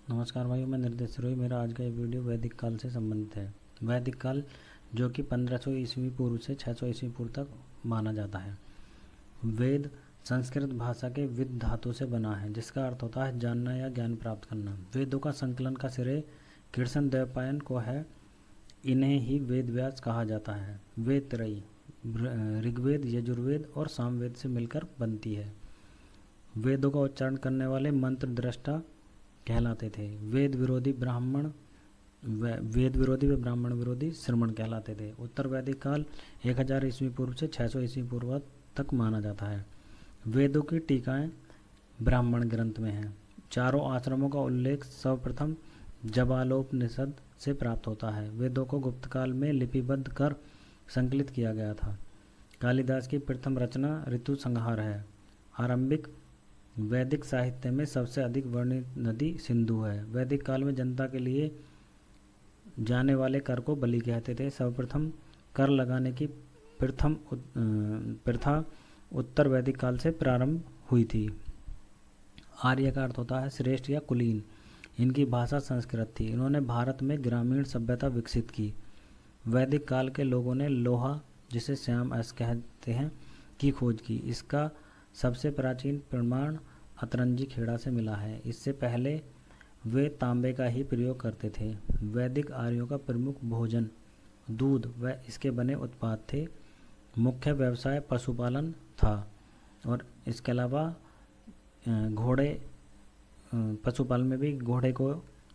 नमस्कार भाइयों, मैं निर्देश रोही। मेरा आज का ये वीडियो वैदिक काल से संबंधित है। वैदिक काल जो कि 1500 ईस्वी पूर्व से 600 ईस्वी पूर्व तक माना जाता है। वेद संस्कृत भाषा के विद धातु से बना है, जिसका अर्थ होता है जानना या ज्ञान प्राप्त करना। वेदों का संकलन का श्रेय कृष्ण द्वैपायन को है। इन्हें ही वेद व्यास कहा जाता है। वेद त्रयी ऋग्वेद, यजुर्वेद और सामवेद से मिलकर बनती है। वेदों का उच्चारण करने वाले मंत्र दृष्टा कहलाते थे। वेद विरोधी व ब्राह्मण विरोधी श्रमण कहलाते थे। उत्तर वैदिक काल 1000 ईस्वी पूर्व से 600 ईस्वी पूर्व तक माना जाता है। वेदों की टीकाएं ब्राह्मण ग्रंथ में हैं। चारों आश्रमों का उल्लेख सर्वप्रथम जबालोपनिषद से प्राप्त होता है। वेदों को गुप्त काल में लिपिबद्ध कर संकलित किया गया था। कालिदास की प्रथम रचना ऋतु संहार है। आरंभिक वैदिक साहित्य में सबसे अधिक वर्णित नदी सिंधु है। वैदिक काल में जनता के लिए जाने वाले कर को बलि कहते थे। सर्वप्रथम कर लगाने की प्रथा उत्तर वैदिक काल से प्रारंभ हुई थी। आर्य का अर्थ होता है श्रेष्ठ या कुलीन। इनकी भाषा संस्कृत थी। इन्होंने भारत में ग्रामीण सभ्यता विकसित की। वैदिक काल के लोगों ने लोहा, जिसे श्याम अस कहते हैं, की खोज की। इसका सबसे प्राचीन प्रमाण अतरंजी खेड़ा से मिला है। इससे पहले वे तांबे का ही प्रयोग करते थे। वैदिक आर्यों का प्रमुख भोजन दूध व इसके बने उत्पाद थे। मुख्य व्यवसाय पशुपालन था और इसके अलावा घोड़े, पशुपालन में भी घोड़े को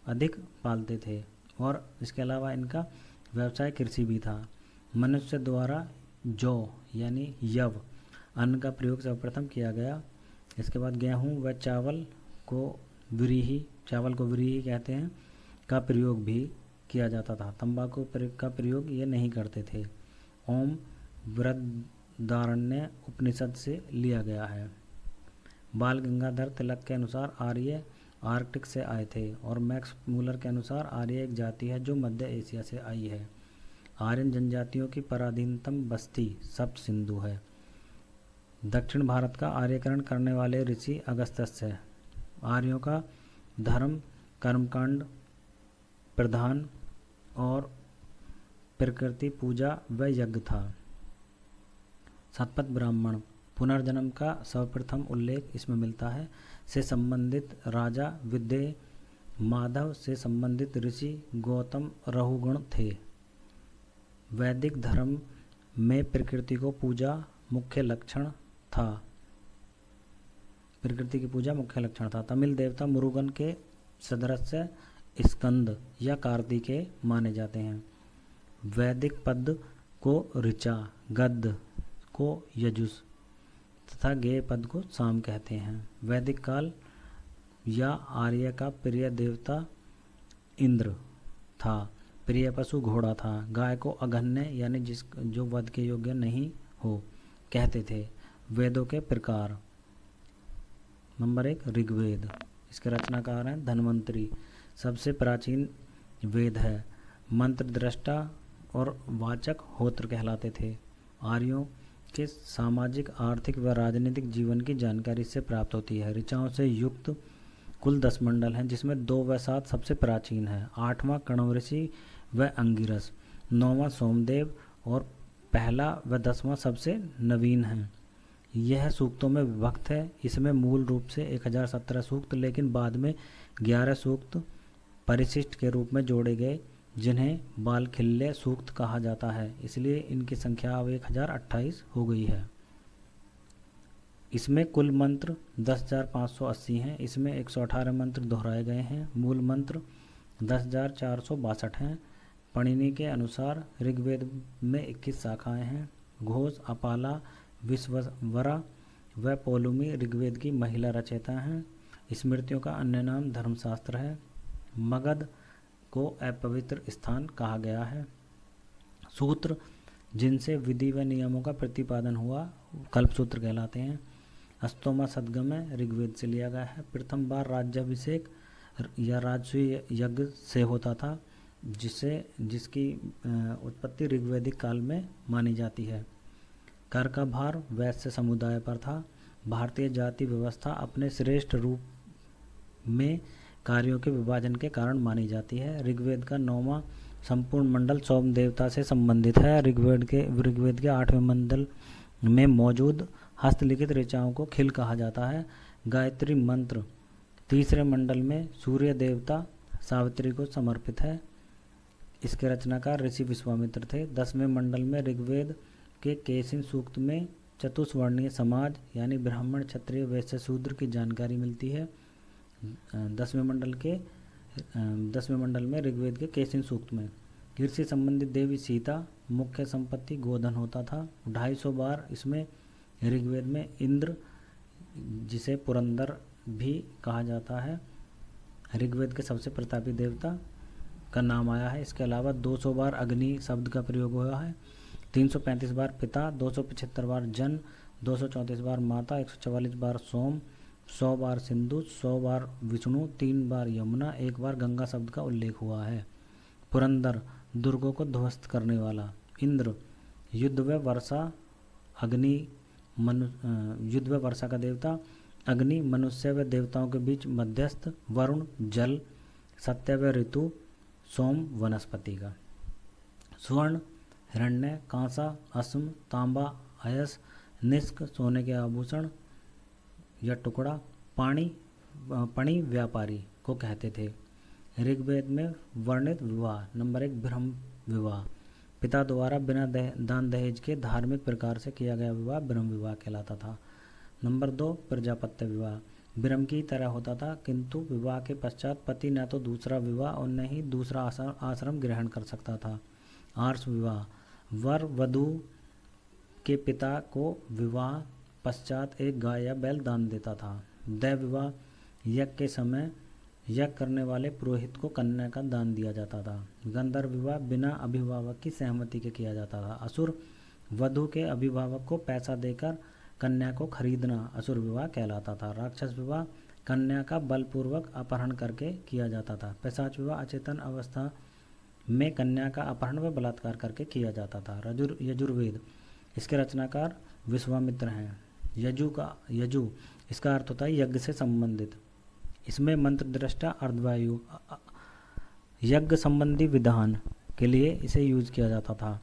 अधिक पालते थे और इसके अलावा इनका व्यवसाय कृषि भी था। मनुष्य द्वारा जौ यानी यव अन्न का प्रयोग सर्वप्रथम किया गया। इसके बाद गेहूं व चावल को व्रीहि कहते हैं, का प्रयोग भी किया जाता था। तंबाकू का प्रयोग ये नहीं करते थे। ओम बृहदारण्य उपनिषद से लिया गया है। बाल गंगाधर तिलक के अनुसार आर्य आर्कटिक से आए थे और मैक्स मूलर के अनुसार आर्य एक जाति है जो मध्य एशिया से आई है। आर्यन जनजातियों की पराधीनतम बस्ती सप्त सिंधु है। दक्षिण भारत का आर्यकरण करने वाले ऋषि अगस्त्य है। आर्यों का धर्म कर्मकांड प्रधान और प्रकृति पूजा व यज्ञ था। शतपथ ब्राह्मण पुनर्जन्म का सर्वप्रथम उल्लेख इसमें मिलता है। से संबंधित राजा विद्य माधव से संबंधित ऋषि गौतम रहुगण थे। वैदिक धर्म में प्रकृति को पूजा मुख्य लक्षण था। प्रकृति की पूजा मुख्य लक्षण था। तमिल देवता मुरुगन के सदृश स्कंद या कार्तिकेय माने जाते हैं। वैदिक पद को ऋचा, गद्य को यजुस तथा गेय पद को साम कहते हैं। वैदिक काल या आर्य का प्रिय देवता इंद्र था। प्रिय पशु घोड़ा था। गाय को अघन्य यानी जो वध के योग्य नहीं हो कहते थे। वेदों के प्रकार नंबर 1 ऋग्वेद। इसके रचनाकार हैं धन्वंतरी। सबसे प्राचीन वेद है। मंत्र दृष्टा और वाचक होत्र कहलाते थे। आर्यों के सामाजिक, आर्थिक व राजनीतिक जीवन की जानकारी इससे प्राप्त होती है। ऋचाओं से युक्त कुल 10 मंडल हैं, जिसमें 2 व 7 सबसे प्राचीन है। 8वां कण्व ऋषि व अंगिरस, 9वां सोमदेव और पहला व 10वां सबसे नवीन है। यह सूक्तों में विभक्त है। इसमें मूल रूप से 1017 सूक्त, लेकिन बाद में 11 सूक्त परिशिष्ट के रूप में जोड़े गए, जिन्हें बालखिल्य सूक्त कहा जाता है। इसलिए इनकी संख्या अब 1028 हो गई है। इसमें कुल मंत्र 10,580 हैं। इसमें 118 मंत्र दोहराए गए हैं। मूल मंत्र 10,462 हैं। पणिनि के अनुसार ऋग्वेद में 21 शाखाएं हैं। घोष, अपाला, विश्ववरा व पौलुमी ऋग्वेद की महिला रचयिता हैं। स्मृतियों का अन्य नाम धर्मशास्त्र है। मगध को अपवित्र स्थान कहा गया है। सूत्र जिनसे विधि व नियमों का प्रतिपादन हुआ कल्पसूत्र कहलाते हैं। अस्तोमा सद्गमय ऋग्वेद से लिया गया है। प्रथम बार राज्याभिषेक या राजसूय यज्ञ से होता था, जिसकी उत्पत्ति ऋग्वैदिक काल में मानी जाती है। कर का भार वैश्य समुदाय पर था। भारतीय जाति व्यवस्था अपने श्रेष्ठ रूप में कार्यों के विभाजन के कारण मानी जाती है। ऋग्वेद का 9वां संपूर्ण मंडल सोम देवता से संबंधित है। ऋग्वेद के 8वें मंडल में मौजूद हस्तलिखित ऋचाओं को खिल कहा जाता है। गायत्री मंत्र तीसरे मंडल में सूर्य देवता सावित्री को समर्पित है। इसके रचनाकार ऋषि विश्वामित्र थे। 10वें मंडल में ऋग्वेद के केसिन सूक्त में चतुष्वर्णीय समाज यानी ब्राह्मण, क्षत्रिय, वैश्य, शूद्र की जानकारी मिलती है। 10वें मंडल में ऋग्वेद के केसिन सूक्त में कृषि संबंधित देवी सीता, मुख्य संपत्ति गोधन होता था। 250 बार इसमें ऋग्वेद में इंद्र, जिसे पुरंदर भी कहा जाता है, ऋग्वेद के सबसे प्रतापी देवता का नाम आया है। इसके अलावा 200 बार अग्नि शब्द का प्रयोग हुआ है। 335 बार पिता, 275 बार जन, 234 बार माता, 144 बार सोम, 100 बार सिंधु, 100 बार विष्णु, 3 बार यमुना, 1 बार गंगा शब्द का उल्लेख हुआ है। पुरंदर दुर्गों को ध्वस्त करने वाला। इंद्र युद्ध व वर्षा युद्ध व वर्षा का देवता। अग्नि मनुष्य व देवताओं के बीच मध्यस्थ। वरुण जल, सत्य व ऋतु। सोम वनस्पति का। स्वर्ण हिरण्य, कांसा, अश्म, तांबा, अयस, निष्क सोने के आभूषण या टुकड़ा। पणी व्यापारी को कहते थे। ऋग्वेद में वर्णित विवाह। नंबर 1 ब्रह्म विवाह। पिता द्वारा बिना दान दहेज के धार्मिक प्रकार से किया गया विवाह ब्रह्म विवाह कहलाता था। नंबर 2 प्रजापत्य विवाह। ब्रह्म की तरह होता था, किंतु विवाह के पश्चात पति न तो दूसरा विवाह और न ही दूसरा आश्रम ग्रहण कर सकता था। आर्ष विवाह। वर वधू के पिता को विवाह पश्चात एक गाय या बैल दान देता था। दैव विवाह। यज्ञ के समय यज्ञ करने वाले पुरोहित को कन्या का दान दिया जाता था। गंधर्व विवाह बिना अभिभावक की सहमति के किया जाता था। असुर वधू के अभिभावक को पैसा देकर कन्या को खरीदना असुर विवाह कहलाता था। राक्षस विवाह कन्या का बलपूर्वक अपहरण करके किया जाता था। पैशाच विवाह अचेतन अवस्था में कन्या का अपहरण व बलात्कार करके किया जाता था। यजुर्वेद इसके रचनाकार विश्वामित्र हैं। यजु इसका अर्थ होता है यज्ञ से संबंधित। इसमें मंत्र दृष्टा अर्धवायु यज्ञ संबंधी विधान के लिए इसे यूज किया जाता था।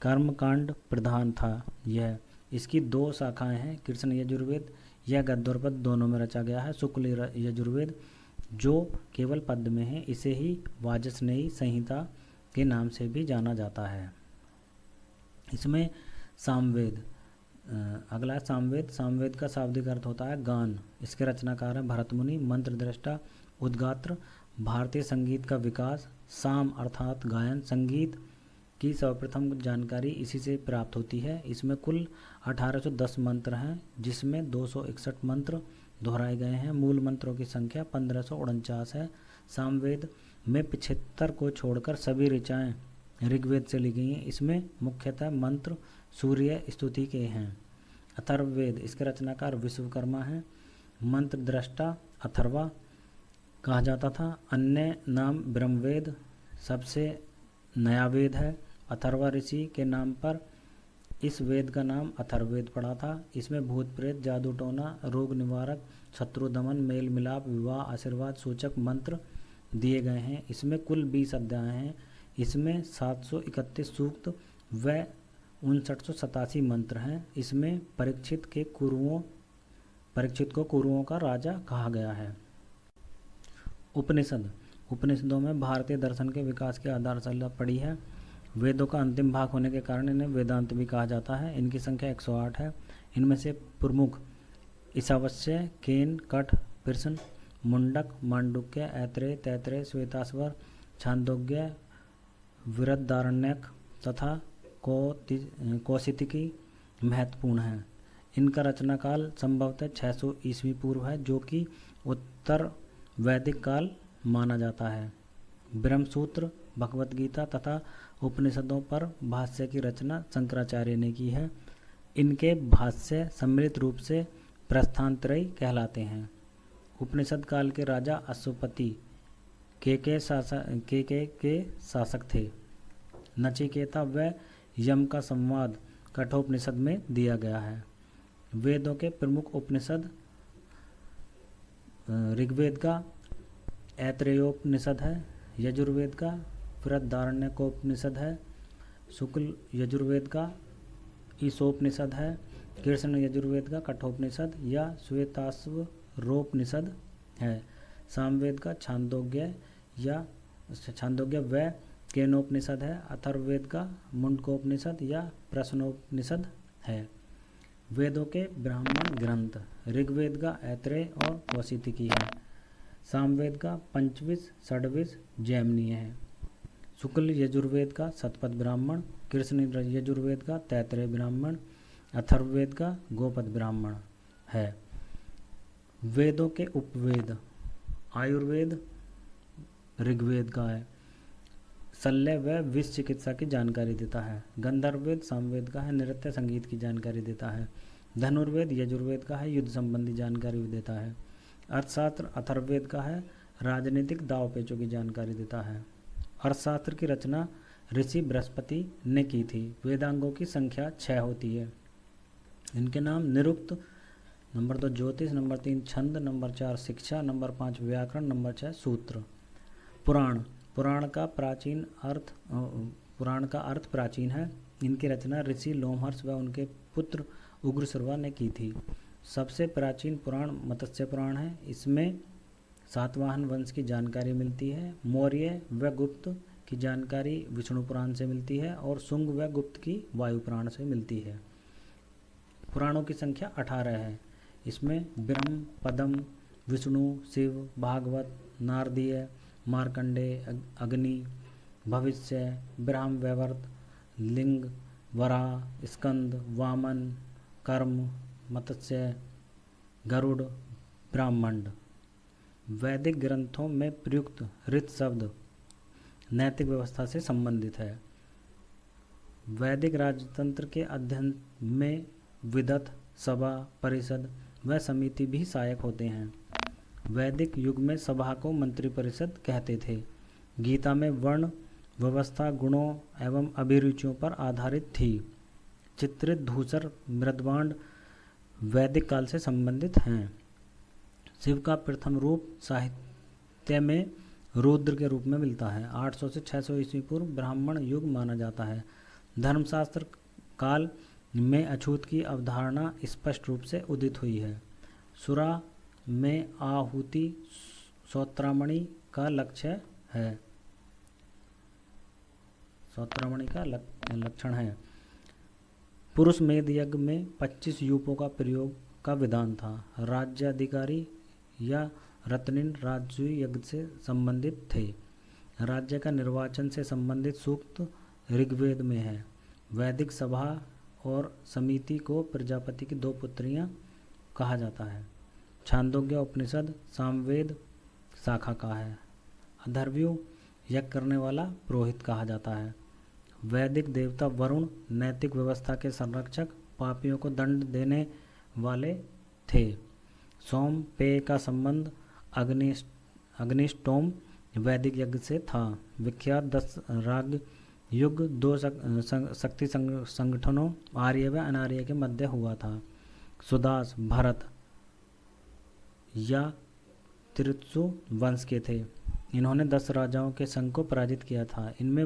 कर्मकांड प्रधान था यह। इसकी 2 शाखाएं हैं। कृष्ण यजुर्वेद यह गद्य और पद्य दोनों में रचा गया है। शुक्ल यजुर्वेद जो केवल पद्य में है, इसे ही वाजस्नेयी संहिता के नाम से भी जाना जाता है। इसमें सामवेद अगला है सामवेद। सामवेद का शाब्दिक अर्थ होता है गान। इसके रचनाकार है भरत मुनि। मंत्र दृष्टा उद्गात्र। भारतीय संगीत का विकास। साम अर्थात गायन। संगीत की सर्वप्रथम जानकारी इसी से प्राप्त होती है। इसमें कुल 1810 मंत्र हैं, जिसमें 261 मंत्र दोहराए गए हैं। मूल मंत्रों की संख्या 1549 है। सामवेद में 75 को छोड़कर सभी ऋचाएँ ऋग्वेद से ली गई हैं। इसमें मुख्यतः मंत्र सूर्य स्तुति के हैं। अथर्ववेद इसके रचनाकार विश्वकर्मा हैं। मंत्र दृष्टा अथर्वा कहा जाता था। अन्य नाम ब्रह्मवेद सबसे नया वेद है। अथर्वा ऋषि के नाम पर इस वेद का नाम अथर्ववेद पड़ा था। इसमें भूत प्रेत, जादू टोना, रोग निवारक, शत्रु दमन, मेल मिलाप, विवाह, आशीर्वाद सूचक मंत्र दिए गए हैं। इसमें कुल 20 अध्याय हैं। इसमें 731 सूक्त व 5987 मंत्र हैं। इसमें परीक्षित को कुरुओं का राजा कहा गया है। उपनिषदों में भारतीय दर्शन के विकास की आधारशिला पड़ी है। वेदों का अंतिम भाग होने के कारण इन्हें वेदांत भी कहा जाता है। इनकी संख्या 108 है। इनमें से प्रमुख ईशावास्य, केन, कठ, प्रश्न, मुंडक, मांडुक्य, ऐत्रेय, तैत्रेय, श्वेताश्वर, छांदोग्य, वृहदारण्यक तथा कौशितिकी महत्वपूर्ण है। इनका रचनाकाल संभवतः 600 ईस्वी पूर्व है, जो कि उत्तर वैदिक काल माना जाता है। ब्रह्मसूत्र, भगवत गीता तथा उपनिषदों पर भाष्य की रचना शंकराचार्य ने की है। इनके भाष्य सम्मिलित रूप से प्रस्थानत्रयी कहलाते हैं। उपनिषद काल के राजा अश्वपति के शासक थे। नचिकेता व यम का संवाद कठोपनिषद में दिया गया है। वेदों के प्रमुख उपनिषद ऋग्वेद का ऐत्रेयोपनिषद है यजुर्वेद का, बृहदारण्यकोपनिषद है शुक्ल यजुर्वेद का, ईशोपनिषद है, कृष्ण यजुर्वेद का कठोपनिषद या श्वेताश्वरोपनिषद है, सामवेद का छांदोग्य व केनोपनिषद है, अथर्ववेद का मुंडकोपनिषद या प्रश्नोपनिषद है। वेदों के ब्राह्मण ग्रंथ, ऋग्वेद का ऐत्रेय और वशितिकी है, सामवेद का पंचविश षड्विश जैमिनीय है, शुक्ल यजुर्वेद का शतपथ ब्राह्मण, कृष्ण यजुर्वेद का तैत्रेय ब्राह्मण, अथर्ववेद का गोपद ब्राह्मण है। वेदों के उपवेद, आयुर्वेद ऋग्वेद का है, शल्य व विष चिकित्सा की जानकारी देता है, गंधर्ववेद सामवेद का है, नृत्य संगीत की जानकारी देता है, धनुर्वेद यजुर्वेद का है, युद्ध संबंधी जानकारी देता है, अर्थशास्त्र अथर्ववेद का है, राजनीतिक दाव पेचों की जानकारी देता है। अर्थशास्त्र की रचना ऋषि बृहस्पति ने की थी। वेदांगों की संख्या 6 होती है। इनके नाम निरुक्त, नंबर 2 ज्योतिष, नंबर 3 छंद, नंबर 4 शिक्षा, नंबर 5 व्याकरण, नंबर 6 सूत्र। पुराण, पुराण का अर्थ प्राचीन है। इनकी रचना ऋषि लोमहर्ष व उनके पुत्र उग्रश्रवा ने की थी। सबसे प्राचीन पुराण मत्स्य पुराण है। इसमें सातवाहन वंश की जानकारी मिलती है। मौर्य व गुप्त की जानकारी विष्णु पुराण से मिलती है और शुंग व गुप्त की वायु पुराण से मिलती है। पुराणों की संख्या 18 है। इसमें ब्रह्म, पद्म, विष्णु, शिव, भागवत, नारदीय, मार्कंडेय, अग्नि, भविष्य, ब्राह्म वैवर्त, लिंग, वराह, स्कंद, वामन, कर्म, मत्स्य, गरुड़, ब्राह्मण। वैदिक ग्रंथों में प्रयुक्त ऋत शब्द नैतिक व्यवस्था से संबंधित है। वैदिक राजतंत्र के अध्ययन में विदत, सभा, परिषद व समिति भी सहायक होते हैं। वैदिक युग में सभा को मंत्रिपरिषद कहते थे। गीता में वर्ण व्यवस्था गुणों एवं अभिरुचियों पर आधारित थी। चित्रित धूसर मृदबांड वैदिक काल से संबंधित हैं। शिव का प्रथम रूप साहित्य में रुद्र के रूप में मिलता है। 800 से 600 ईस्वी पूर्व ब्राह्मण युग माना जाता है। धर्मशास्त्र काल में अछूत की अवधारणा स्पष्ट रूप से उदित हुई है। सुरा में आहुति श्रोत्रामणि का लक्ष्य है, श्रोत्रामणि का लक्षण है। पुरुष मेद यज्ञ में 25 यूपों का प्रयोग का विधान था। राज्याधिकारी या रत्निन राजसूय यज्ञ से संबंधित थे। राज्य का निर्वाचन से संबंधित सूक्त ऋग्वेद में है। वैदिक सभा और समिति को प्रजापति की 2 पुत्रियां कहा जाता है। छांदोग्य उपनिषद सामवेद शाखा का है। अथर्वयु यज्ञ करने वाला पुरोहित कहा जाता है। वैदिक देवता वरुण नैतिक व्यवस्था के संरक्षक, पापियों को दंड देने वाले थे। सोम पेय का संबंध अग्निष्टोम वैदिक यज्ञ से था। विख्यात 10 राग युग 2 शक्ति संगठनों आर्य व अनार्य के मध्य हुआ था। सुदास भरत या तिरुत्सु वंश के थे। इन्होंने 10 राजाओं के संघ को पराजित किया था। इन्हें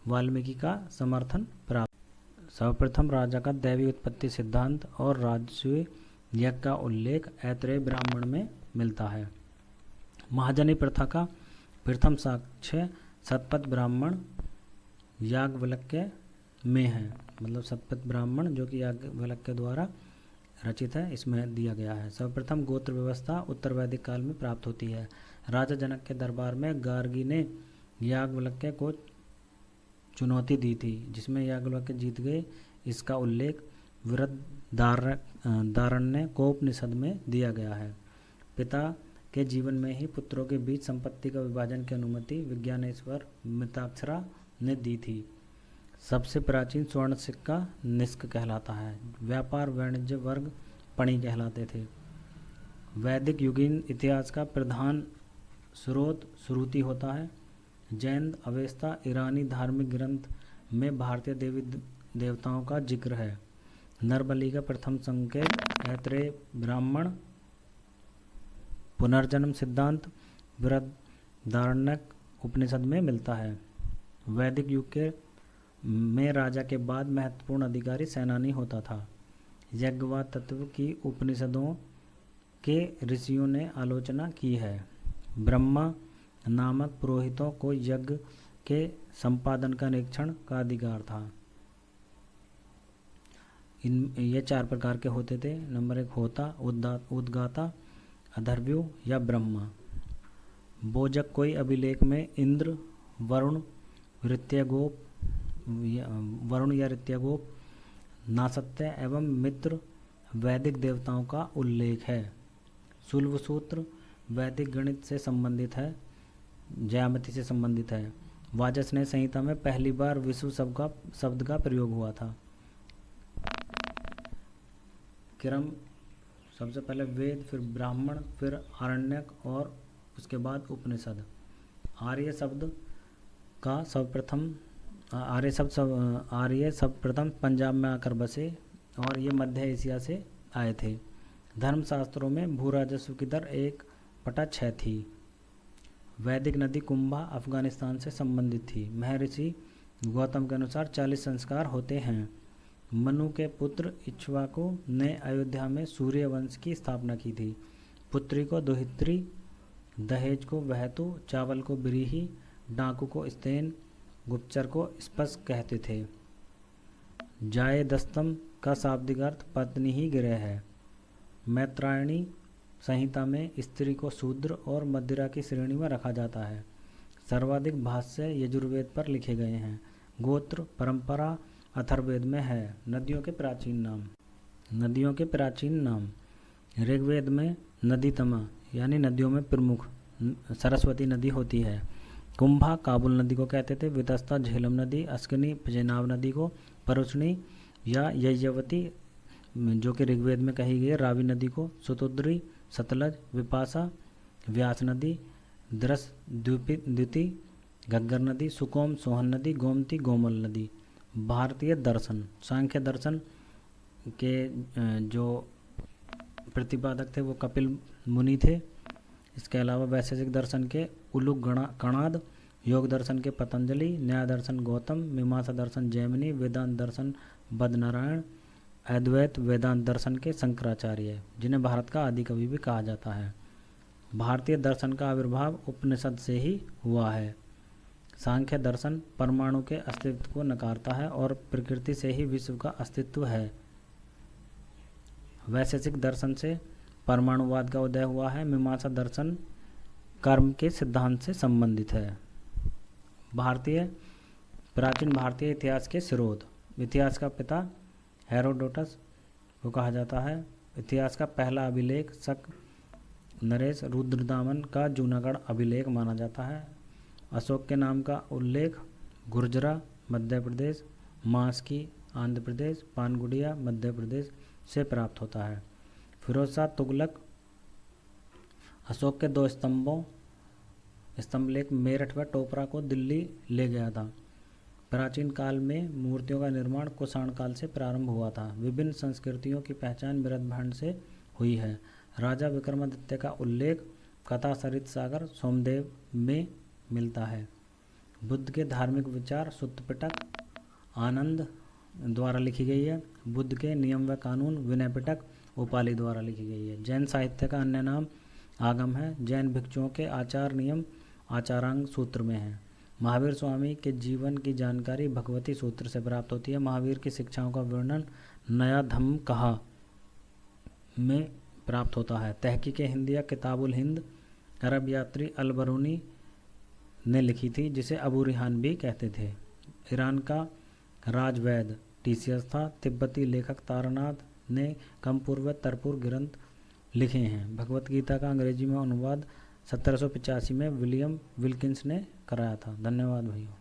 वाल्मीकि का समर्थन प्राप्त। सर्वप्रथम राजा का दैवी उत्पत्ति सिद्धांत और राजसूय यज्ञ का उल्लेख ऐत्रेय ब्राह्मण में मिलता है। महाजनी प्रथा का प्रथम साक्ष्य शतपथ ब्राह्मण याज्ञवल्क्य में है। मतलब शतपथ ब्राह्मण जो कि याज्ञवल्क्य द्वारा रचित है, इसमें दिया गया है। सर्वप्रथम गोत्र व्यवस्था उत्तर वैदिक काल में प्राप्त होती है। राजा जनक के दरबार में गार्गी ने याज्ञवल्क्य को चुनौती दी थी, जिसमें याज्ञवल्क्य जीत गए। इसका उल्लेख बृहदारण्यकोपनिषद में दिया गया है। पिता के जीवन में ही पुत्रों के बीच संपत्ति का विभाजन की अनुमति विज्ञानेश्वर मिताक्षरा ने दी थी। सबसे प्राचीन स्वर्ण सिक्का निष्क कहलाता है। व्यापार वाणिज्य वर्ग पणी कहलाते थे। वैदिक युगीन इतिहास का प्रधान स्रोत श्रुति होता है। जैन अवेस्ता ईरानी धार्मिक ग्रंथ में भारतीय देवी देवताओं का जिक्र है। नरबलि का प्रथम संकेत ऐत्रेय ब्राह्मण पुनर्जन्म सिद्धांत बृहदारण्यक उपनिषद में मिलता है। वैदिक युग के में राजा के बाद महत्वपूर्ण अधिकारी सेनानी होता था। यज्ञवाद तत्व की उपनिषदों के ऋषियों ने आलोचना की है। ब्रह्मा नामक पुरोहितों को यज्ञ के संपादन का निरीक्षण का अधिकार था। ये 4 प्रकार के होते थे। नंबर 1 होता, उद्गाता, अधर्व्यू या ब्रह्मा। बोजक कोई अभिलेख में इंद्र, वरुण या ऋत्यगोप, नासत्य एवं मित्र वैदिक देवताओं का उल्लेख है। शुल्ब सूत्र वैदिक गणित से संबंधित है, ज्यामिति से संबंधित है। वाजसनेय संहिता में पहली बार विश्व शब्द का प्रयोग हुआ था। क्रम सबसे पहले वेद, फिर ब्राह्मण, फिर आरण्यक और उसके बाद उपनिषद। आर्य सर्वप्रथम पंजाब में आकर बसे और ये मध्य एशिया से आए थे। धर्मशास्त्रों में भू राजस्व की दर 1/6 थी। वैदिक नदी कुंभा अफगानिस्तान से संबंधित थी। महर्षि गौतम के अनुसार 40 संस्कार होते हैं। मनु के पुत्र इक्ष्वाकु ने अयोध्या में सूर्य वंश की स्थापना की थी। पुत्री को दुहित्री, दहेज को वहतु, चावल को बिरीही, डाकू को स्तेन, गुप्तचर को स्पश कहते थे। जाए दस्तम का शाब्दिक अर्थ पत्नी ही गृह है। मैत्रायणी संहिता में स्त्री को शूद्र और मदिरा की श्रेणी में रखा जाता है। सर्वाधिक भाष्य यजुर्वेद पर लिखे गए हैं। गोत्र परंपरा अथर्ववेद में है। नदियों के प्राचीन नाम ऋग्वेद में नदीतमा यानी नदियों में प्रमुख सरस्वती नदी होती है। कुंभा काबुल नदी को कहते थे। वितस्ता झेलम नदी, अस्कनी चेनाब नदी को परुष्णी या यज्ञवती जो कि ऋग्वेद में कही गई है, रावी नदी को सुतुद्री, सतलज, विपाशा, व्यास नदी, द्रस द्युति, घग्गर नदी, सुकोम सोहन नदी, गोमती गोमल नदी। भारतीय दर्शन सांख्य दर्शन के जो प्रतिपादक थे वो कपिल मुनि थे। इसके अलावा वैशेषिक दर्शन के उलुक कणाद, योग दर्शन के पतंजलि, न्याय दर्शन गौतम, मीमांसा दर्शन जैमिनी, वेदांत दर्शन बदनारायण, अद्वैत वेदांत दर्शन के शंकराचार्य, जिन्हें भारत का आदि कवि भी कहा जाता है। भारतीय दर्शन का आविर्भाव उपनिषद से ही हुआ है। सांख्य दर्शन परमाणु के अस्तित्व को नकारता है और प्रकृति से ही विश्व का अस्तित्व है। वैशेषिक दर्शन से परमाणुवाद का उदय हुआ है। मीमांसा दर्शन कर्म के सिद्धांत से संबंधित है। प्राचीन भारतीय इतिहास के स्रोत। इतिहास का पिता हेरोडोटस को कहा जाता है। इतिहास का पहला अभिलेख शक नरेश रुद्रदामन का जूनागढ़ अभिलेख माना जाता है। अशोक के नाम का उल्लेख गुर्जरा मध्य प्रदेश, मास्की आंध्र प्रदेश, पानगुड़िया मध्य प्रदेश से प्राप्त होता है। फिरोज शाह तुगलक अशोक के 2 स्तंभ लेख मेरठ व टोपरा को दिल्ली ले गया था। प्राचीन काल में मूर्तियों का निर्माण कुषाण काल से प्रारंभ हुआ था। विभिन्न संस्कृतियों की पहचान बृहद्भांड से हुई है। राजा विक्रमादित्य का उल्लेख कथा सरित सागर सोमदेव में मिलता है। बुद्ध के धार्मिक विचार सुत्त पिटक आनंद द्वारा लिखी गई है। बुद्ध के नियम व कानून विनय पिटक उपाली द्वारा लिखी गई है। जैन साहित्य का अन्य नाम आगम है। जैन भिक्षुओं के आचार नियम आचारांग सूत्र में है। महावीर स्वामी के जीवन की जानकारी भगवती सूत्र से प्राप्त होती है। महावीर की शिक्षाओं का वर्णन नया धम्म कहा में प्राप्त होता है। तहकीक हिंदिया किताबुल हिंद अरब यात्री अलबरूनी ने लिखी थी, जिसे अबू रिहान भी कहते थे। ईरान का राजवैद टीसीएस था। तिब्बती लेखक तारानाथ ने कमपूर व तरपूर ग्रंथ लिखे हैं। भगवत गीता का अंग्रेजी में अनुवाद 1785 में विलियम विल्किंस ने कराया था। धन्यवाद भाइयों।